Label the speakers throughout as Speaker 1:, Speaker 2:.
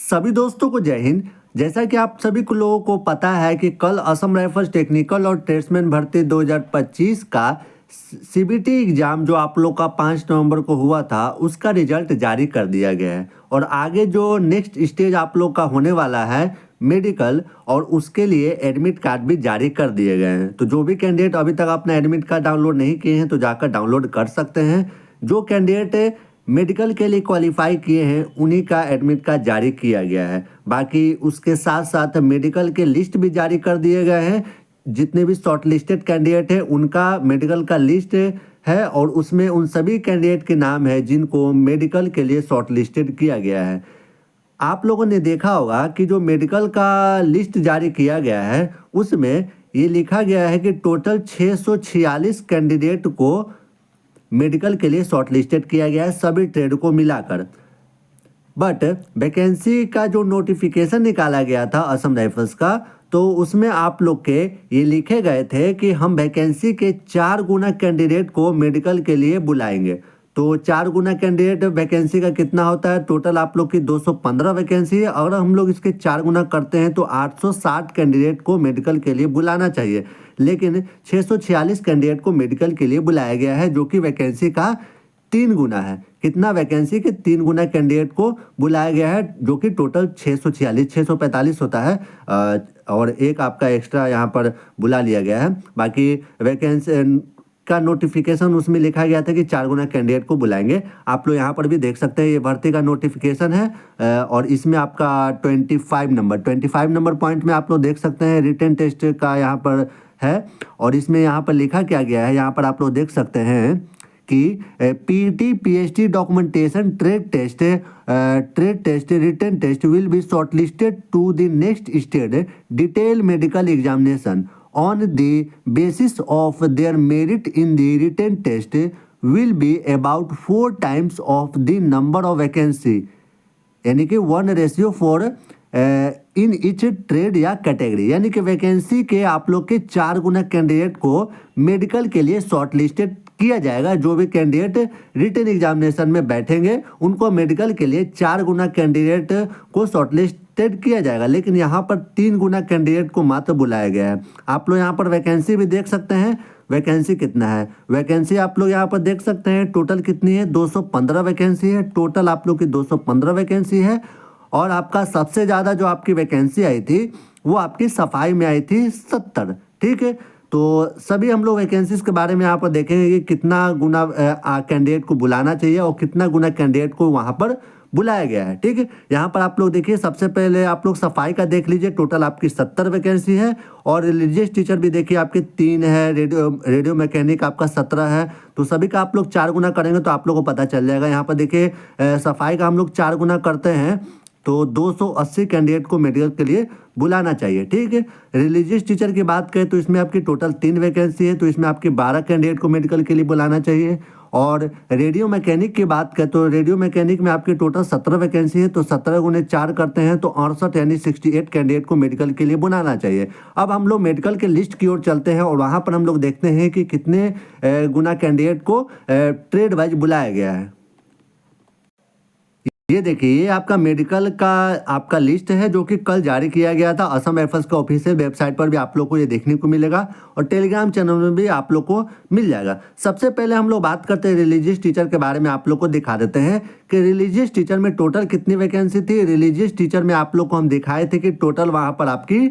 Speaker 1: सभी दोस्तों को जय हिंद। जैसा कि आप सभी को लोगों को पता है कि कल असम राइफल्स टेक्निकल और ट्रेड्समैन भर्ती 2025 का सीबीटी एग्ज़ाम जो आप लोग का 5 नवंबर को हुआ था उसका रिजल्ट जारी कर दिया गया है। और आगे जो नेक्स्ट स्टेज आप लोग का होने वाला है मेडिकल, और उसके लिए एडमिट कार्ड भी जारी कर दिए गए हैं। तो जो भी कैंडिडेट अभी तक अपना एडमिट कार्ड डाउनलोड नहीं किए हैं तो जाकर डाउनलोड कर सकते हैं। जो कैंडिडेट मेडिकल के लिए क्वालिफाई किए हैं उन्हीं का एडमिट कार्ड जारी किया गया है। बाकी उसके साथ साथ मेडिकल के लिस्ट भी जारी कर दिए गए हैं। जितने भी शॉर्ट लिस्टेड कैंडिडेट हैं उनका मेडिकल का लिस्ट है और उसमें उन सभी कैंडिडेट के नाम है जिनको मेडिकल के लिए शॉर्ट लिस्टेड किया गया है। आप लोगों ने देखा होगा कि जो मेडिकल का लिस्ट जारी किया गया है उसमें ये लिखा गया है कि टोटल 646 कैंडिडेट को मेडिकल के लिए शॉर्ट लिस्टेड किया गया है सभी ट्रेड को मिलाकर। बट वैकेंसी का जो नोटिफिकेशन निकाला गया था असम राइफल्स का, तो उसमें आप लोग के ये लिखे गए थे कि हम वैकेंसी के 4 गुना कैंडिडेट को मेडिकल के लिए बुलाएंगे। तो 4 गुना कैंडिडेट वैकेंसी का कितना होता है? टोटल आप लोग की 215 वैकेंसी है। अगर हम लोग इसके 4 गुना करते हैं तो 860 कैंडिडेट को मेडिकल के लिए बुलाना चाहिए, लेकिन 646 कैंडिडेट को मेडिकल के लिए बुलाया गया है जो कि वैकेंसी का 3 गुना है। कितना? वैकेंसी के 3 गुना कैंडिडेट को बुलाया गया है जो कि टोटल 645 होता है। और एक आपका एक्स्ट्रा यहाँ पर बुला लिया गया है। बाकी वैकेंसी का नोटिफिकेशन उसमें लिखा गया था कि 4 गुना कैंडिडेट को बुलाएंगे। आप लोग यहाँ पर भी देख सकते हैं ये भर्ती का नोटिफिकेशन है। और इसमें आपका 25 नंबर पॉइंट में आप लोग देख सकते हैं रिटन टेस्ट का यहाँ पर है। और इसमें यहाँ पर लिखा क्या गया है, यहाँ पर आप लोग देख सकते हैं कि PT PhD documentation trade test written test will be shortlisted to the next stage detail medical examination on the basis of their merit in the written test will be about 4 times of the number of vacancy, यानी कि 1:4 in each trade या category. यानी कि vacancy के आप लोग के 4 गुना candidate को मेडिकल के लिए शॉर्ट लिस्टेड किया जाएगा। जो भी कैंडिडेट रिटन एग्जामिनेशन में बैठेंगे उनको मेडिकल के लिए 4 गुना कैंडिडेट को शॉर्ट लिस्टेड किया जाएगा, लेकिन यहाँ पर 3 गुना कैंडिडेट को मात्र बुलाया गया है। आप लोग यहाँ पर वैकेंसी भी देख सकते हैं। वैकेंसी कितना है? वैकेंसी आप लोग यहाँ पर देख सकते हैं टोटल कितनी है, 215 वैकेंसी है। टोटल आप लोग की 215 वैकेंसी है। और आपका सबसे ज़्यादा जो आपकी वैकेंसी आई थी वो आपकी सफाई में आई थी 70। ठीक है, तो सभी हम लोग वैकेंसीज के बारे में यहाँ पर देखेंगे कि कितना गुना कैंडिडेट को बुलाना चाहिए और कितना गुना कैंडिडेट को वहाँ पर बुलाया गया है। ठीक है, यहाँ पर आप लोग देखिए, सबसे पहले आप लोग सफाई का देख लीजिए। टोटल आपकी 70 वैकेंसी है। और रिलीजियस टीचर भी देखिए आपके 3 है। रेडियो मैकेनिक आपका 17 है। तो सभी का आप लोग 4 गुना करेंगे तो आप लोग को पता चल जाएगा। यहाँ पर देखिए सफाई का हम लोग 4 गुना करते हैं तो 280 कैंडिडेट को मेडिकल के लिए बुलाना चाहिए। ठीक है, रिलीजियस टीचर की बात करें तो इसमें आपकी टोटल 3 वैकेंसी है, तो इसमें आपके 12 कैंडिडेट को मेडिकल के लिए बुलाना चाहिए। और रेडियो मैकेनिक की बात करें तो रेडियो मैकेनिक में आपकी टोटल 17 वैकेंसी है, तो 17 गुने 4 करते हैं तो 68 यानी 68 कैंडिडेट को मेडिकल के लिए बुलाना चाहिए। अब हम लोग मेडिकल के लिस्ट की ओर चलते हैं और वहाँ पर हम लोग देखते हैं कि कितने गुना कैंडिडेट को ट्रेड वाइज बुलाया गया है। ये देखिए, ये आपका मेडिकल का आपका लिस्ट है जो कि कल जारी किया गया था। असम राइफल्स का ऑफिशियल वेबसाइट पर भी आप लोग को ये देखने को मिलेगा और टेलीग्राम चैनल में भी आप लोग को मिल जाएगा। सबसे पहले हम लोग बात करते हैं रिलीजियस टीचर के बारे में। आप लोग को दिखा देते हैं कि रिलीजियस टीचर में टोटल कितनी वैकेंसी थी। रिलीजियस टीचर में आप लोग को हम दिखाए थे कि टोटल वहाँ पर आपकी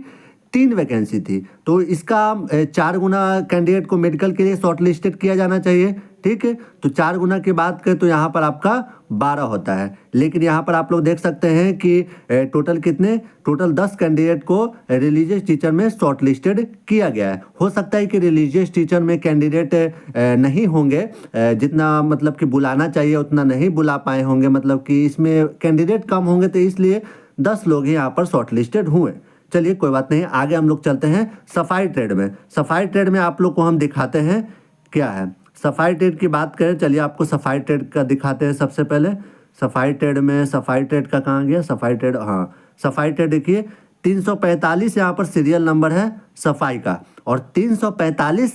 Speaker 1: 3 वैकेंसी थी। तो इसका 4 गुना कैंडिडेट को मेडिकल के लिए शॉर्ट लिस्टेड किया जाना चाहिए। ठीक है, तो 4 गुना की बात करें तो यहाँ पर आपका 12 होता है। लेकिन यहाँ पर आप लोग देख सकते हैं कि टोटल 10 कैंडिडेट को रिलीजियस टीचर में शॉर्ट लिस्टेड किया गया है। हो सकता है कि रिलीजियस टीचर में कैंडिडेट नहीं होंगे, जितना मतलब कि बुलाना चाहिए उतना नहीं बुला पाए होंगे, मतलब कि इसमें कैंडिडेट कम होंगे तो इसलिए 10 लोग ही यहाँ पर शॉर्ट लिस्टेड हुए। चलिए कोई बात नहीं, आगे हम लोग चलते हैं सफाई ट्रेड में। सफाई ट्रेड में आप लोग को हम दिखाते हैं क्या है। सफाई ट्रेड की बात करें, चलिए आपको सफाई ट्रेड का दिखाते हैं। सबसे पहले सफाई ट्रेड का कहाँ गया? सफाई ट्रेड, हाँ सफाई ट्रेड देखिए 345 यहाँ पर सीरियल नंबर है सफाई का। और 345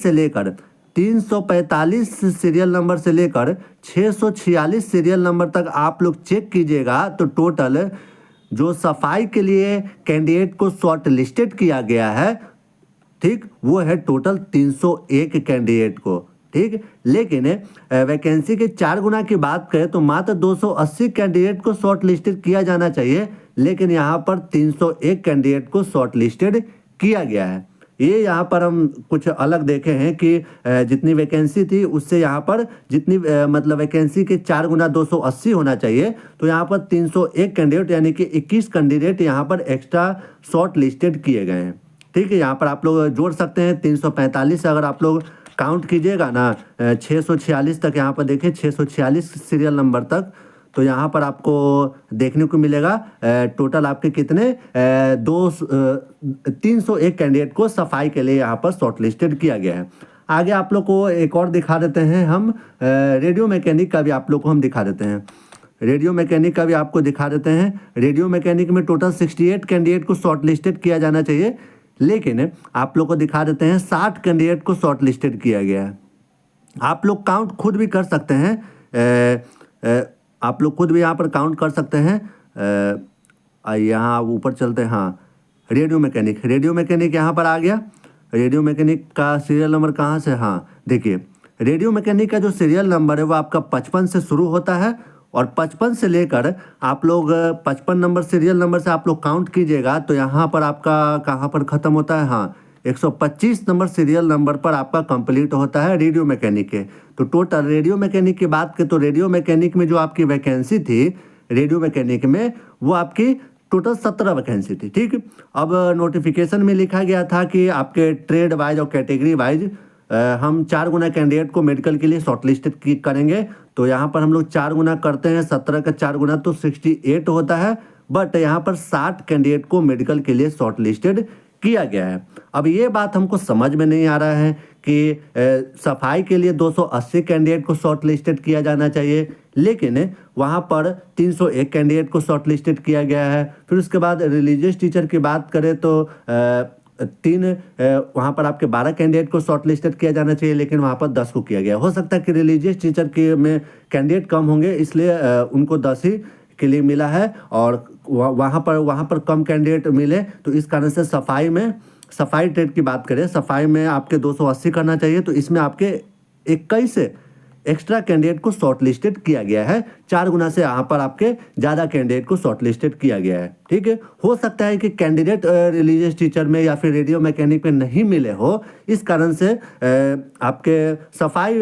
Speaker 1: सीरियल नंबर से लेकर 646 सीरियल नंबर तक आप लोग चेक कीजिएगा तो टोटल जो सफाई के लिए कैंडिडेट को शॉर्ट लिस्टेड किया गया है, ठीक, वो है टोटल 301 कैंडिडेट को, ठीक। लेकिन वैकेंसी के 4 गुना की बात करें तो मात्र 280 कैंडिडेट को शॉर्ट लिस्टेड किया जाना चाहिए, लेकिन यहाँ पर 301 कैंडिडेट को शॉर्ट लिस्टेड किया गया है। ये यहाँ पर हम कुछ अलग देखे हैं कि जितनी वैकेंसी थी उससे यहाँ पर जितनी मतलब वैकेंसी के 4 गुना 280 होना चाहिए, तो यहाँ पर 301 कैंडिडेट यानी कि 21 कैंडिडेट यहाँ पर एक्स्ट्रा शॉर्ट लिस्टेड किए गए हैं, ठीक है। यहाँ पर आप लोग जोड़ सकते हैं 345 अगर आप लोग काउंट कीजिएगा ना 646 तक, यहाँ पर देखिए 646 सीरियल नंबर तक, तो यहाँ पर आपको देखने को मिलेगा टोटल आपके कितने 301 कैंडिडेट को सफाई के लिए यहाँ पर शॉर्ट लिस्टेड किया गया है। आगे आप लोग को एक और दिखा देते हैं हम, रेडियो मैकेनिक का भी आप लोग को हम दिखा देते हैं। रेडियो मैकेनिक का भी आपको दिखा देते हैं। रेडियो मैकेनिक में टोटल 68 कैंडिडेट को शॉर्ट लिस्टेड किया जाना चाहिए, लेकिन आप लोग को दिखा देते हैं 60 कैंडिडेट को शॉर्ट लिस्टेड किया गया है। आप लोग काउंट खुद भी कर सकते हैं, आप लोग खुद भी यहाँ पर काउंट कर सकते हैं। यहाँ ऊपर चलते हैं, हाँ, रेडियो मैकेनिक यहाँ पर आ गया। रेडियो मैकेनिक का सीरियल नंबर कहाँ से, हाँ देखिए, रेडियो मैकेनिक का जो सीरियल नंबर है वो आपका 55 से शुरू होता है, और 55 से लेकर आप लोग 55 नंबर सीरियल नंबर से आप लोग काउंट कीजिएगा तो यहाँ पर आपका कहाँ पर ख़त्म होता है, हाँ 125 नंबर सीरियल नंबर पर आपका कंप्लीट होता है रेडियो मैकेनिक के। तो टोटल रेडियो मैकेनिक की बात करें तो रेडियो मैकेनिक में जो आपकी वैकेंसी थी रेडियो मैकेनिक में, वो आपकी टोटल 17 वैकेंसी थी, ठीक। अब नोटिफिकेशन में लिखा गया था कि आपके ट्रेड वाइज और कैटेगरी वाइज हम 4 गुना कैंडिडेट को मेडिकल के लिए शॉर्टलिस्टेड करेंगे। तो यहाँ पर हम लोग 4 गुना करते हैं, 17 का 4 गुना तो 68 होता है, बट यहाँ पर 60 कैंडिडेट को मेडिकल के लिए शॉर्टलिस्टेड किया गया है। अब ये बात हमको समझ में नहीं आ रहा है कि सफाई के लिए 280 कैंडिडेट को शॉर्टलिस्टेड किया जाना चाहिए, लेकिन वहाँ पर 301 कैंडिडेट को शॉर्टलिस्टेड किया गया है। फिर उसके बाद रिलीजियस टीचर की बात करें तो वहाँ पर आपके 12 कैंडिडेट को शॉर्टलिस्टेड किया जाना चाहिए, लेकिन वहाँ पर 10 को किया गया। हो सकता है कि रिलीजियस टीचर के में कैंडिडेट कम होंगे, इसलिए उनको 10 ही के लिए मिला है, और वहाँ पर कम कैंडिडेट मिले, तो इस कारण से सफाई ट्रेड की बात करें, सफाई में आपके 280 करना चाहिए, तो इसमें आपके 21 एक्स्ट्रा कैंडिडेट को शॉर्टलिस्टेड किया गया है। 4 गुना से यहाँ पर आपके ज़्यादा कैंडिडेट को शॉर्टलिस्टेड किया गया है, ठीक है। हो सकता है कि कैंडिडेट रिलीजियस टीचर में या फिर रेडियो मैकेनिक में नहीं मिले हो, इस कारण से आपके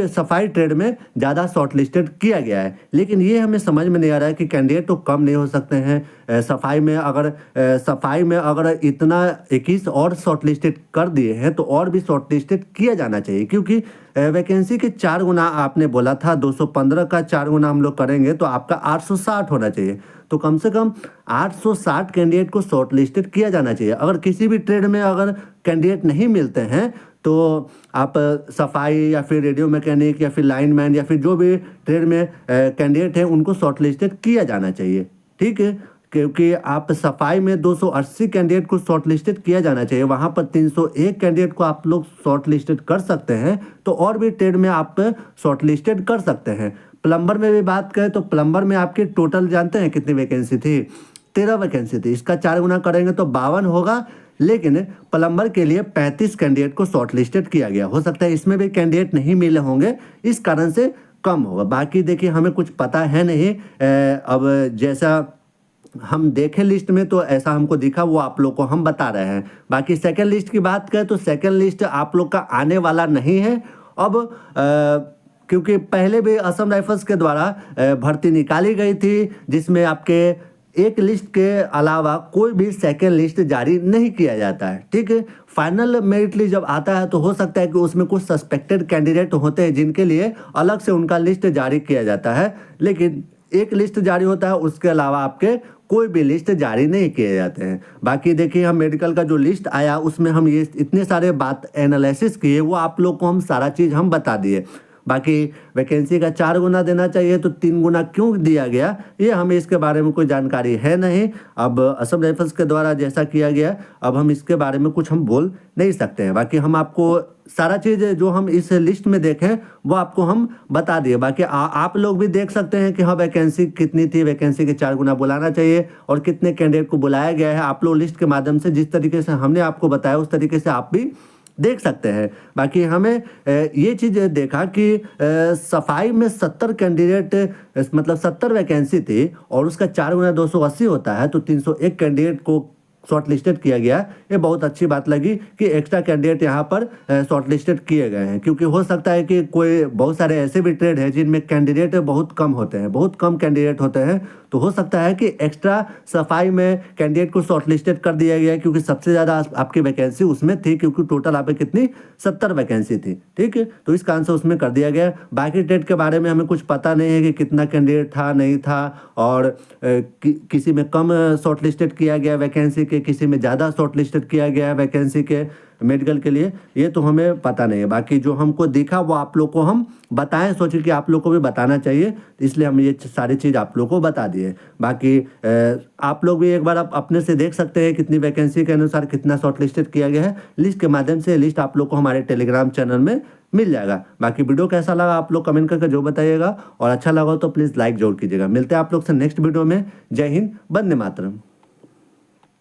Speaker 1: सफाई ट्रेड में ज़्यादा शॉर्टलिस्टेड किया गया है। लेकिन ये हमें समझ में नहीं आ रहा है कि कैंडिडेट तो कम नहीं हो सकते हैं। सफाई में अगर इतना 21 और शॉर्टलिस्टेड कर दिए हैं तो और भी शॉर्टलिस्टेड किया जाना चाहिए, क्योंकि वैकेंसी के 4 गुना आपने बोला था, 215 का 4 गुना हम लोग करेंगे तो आपका 860 होना चाहिए। तो कम से कम 860 कैंडिडेट को शॉर्टलिस्टेड किया जाना चाहिए। अगर किसी भी ट्रेड में अगर कैंडिडेट नहीं मिलते हैं तो आप सफाई या फिर रेडियो मैकेनिक या फिर लाइनमैन या फिर जो भी ट्रेड में कैंडिडेट हैं उनको शॉर्टलिस्टेड किया जाना चाहिए, ठीक है। क्योंकि आप सफाई में 280 कैंडिडेट को शॉर्टलिस्टेड किया जाना चाहिए, वहाँ पर 301 कैंडिडेट को आप लोग शॉर्टलिस्टेड कर सकते हैं, तो और भी ट्रेड में आप शॉर्टलिस्टेड कर सकते हैं। प्लम्बर में भी बात करें तो प्लम्बर में आपके टोटल जानते हैं कितनी वैकेंसी थी, 13 वैकेंसी थी। इसका 4 गुना करेंगे तो 52 होगा, लेकिन प्लम्बर के लिए 35 कैंडिडेट को शॉर्टलिस्टेड किया गया। हो सकता है इसमें भी कैंडिडेट नहीं मिले होंगे, इस कारण से कम होगा। बाकी देखिए हमें कुछ पता है नहीं, अब जैसा हम देखें लिस्ट में तो ऐसा हमको दिखा, वो आप लोग को हम बता रहे हैं। बाकी सेकंड लिस्ट की बात करें तो सेकंड लिस्ट आप लोग का आने वाला नहीं है अब, क्योंकि पहले भी असम राइफल्स के द्वारा भर्ती निकाली गई थी, जिसमें आपके एक लिस्ट के अलावा कोई भी सेकंड लिस्ट जारी नहीं किया जाता है, ठीक है। फाइनल मेरिट लिस्ट जब आता है तो हो सकता है कि उसमें कुछ सस्पेक्टेड कैंडिडेट होते हैं जिनके लिए अलग से उनका लिस्ट जारी किया जाता है, लेकिन एक लिस्ट जारी होता है, उसके अलावा आपके कोई भी लिस्ट जारी नहीं किए जाते हैं। बाकी देखिए हम मेडिकल का जो लिस्ट आया उसमें हम ये इतने सारे बात एनालिसिस किए, वो आप लोग को हम सारा चीज़ हम बता दिए। बाकी वैकेंसी का 4 गुना देना चाहिए तो 3 गुना क्यों दिया गया, ये हमें इसके बारे में कोई जानकारी है नहीं। अब असम राइफल्स के द्वारा जैसा किया गया, अब हम इसके बारे में कुछ हम बोल नहीं सकते हैं। बाकी हम आपको सारा चीज़ जो हम इस लिस्ट में देखें वो आपको हम बता दिए। बाकी आप लोग भी देख सकते हैं कि हाँ वैकेंसी कितनी थी, वैकेंसी के 4 गुना बुलाना चाहिए और कितने कैंडिडेट को बुलाया गया है। आप लोग लिस्ट के माध्यम से जिस तरीके से हमने आपको बताया उस तरीके से आप भी देख सकते हैं। बाकी हमें ये चीज़ देखा कि सफाई में 70 कैंडिडेट मतलब 70 वैकेंसी थी और उसका 4 गुना 280 होता है तो 301 कैंडिडेट को शॉर्ट लिस्टेड किया गया। ये बहुत अच्छी बात लगी कि एक्स्ट्रा कैंडिडेट यहाँ पर शॉर्ट लिस्टेड किए गए हैं, क्योंकि हो सकता है कि कोई बहुत सारे ऐसे भी ट्रेड हैं जिनमें कैंडिडेट बहुत कम होते हैं, बहुत कम कैंडिडेट होते हैं, तो हो सकता है कि एक्स्ट्रा सफाई में कैंडिडेट को शॉर्ट लिस्टेड कर दिया गया क्योंकि सबसे ज़्यादा आपकी वैकेंसी उसमें थी, क्योंकि टोटल आप कितनी 70 वैकेंसी थी। ठीक है, तो इस कारण से उसमें कर दिया गया। बाकी ट्रेड के बारे में हमें कुछ पता नहीं है कि कितना कैंडिडेट था नहीं था, और किसी में कम शॉर्ट लिस्टेड किया गया वैकेंसी के, किसी में ज़्यादा शॉर्ट लिस्टेड किया गया है वैकेंसी के मेडिकल के लिए, ये तो हमें पता नहीं है। बाकी जो हमको दिखा वो आप लोग को हम बताएं, सोचे कि आप लोग को भी बताना चाहिए, इसलिए हम ये सारी चीज़ आप लोग को बता दिए। बाकी आप लोग भी एक बार आप अपने से देख सकते हैं कितनी वैकेंसी के अनुसार कितना शॉर्ट लिस्टेड किया गया है। लिस्ट के माध्यम से लिस्ट आप लोग को हमारे टेलीग्राम चैनल में मिल जाएगा। बाकी वीडियो कैसा लगा आप लोग कमेंट करके जो बताइएगा, और अच्छा लगा तो प्लीज़ लाइक जरूर कीजिएगा। मिलते हैं आप लोग से नेक्स्ट वीडियो में। जय हिंद, वंदे मातरम।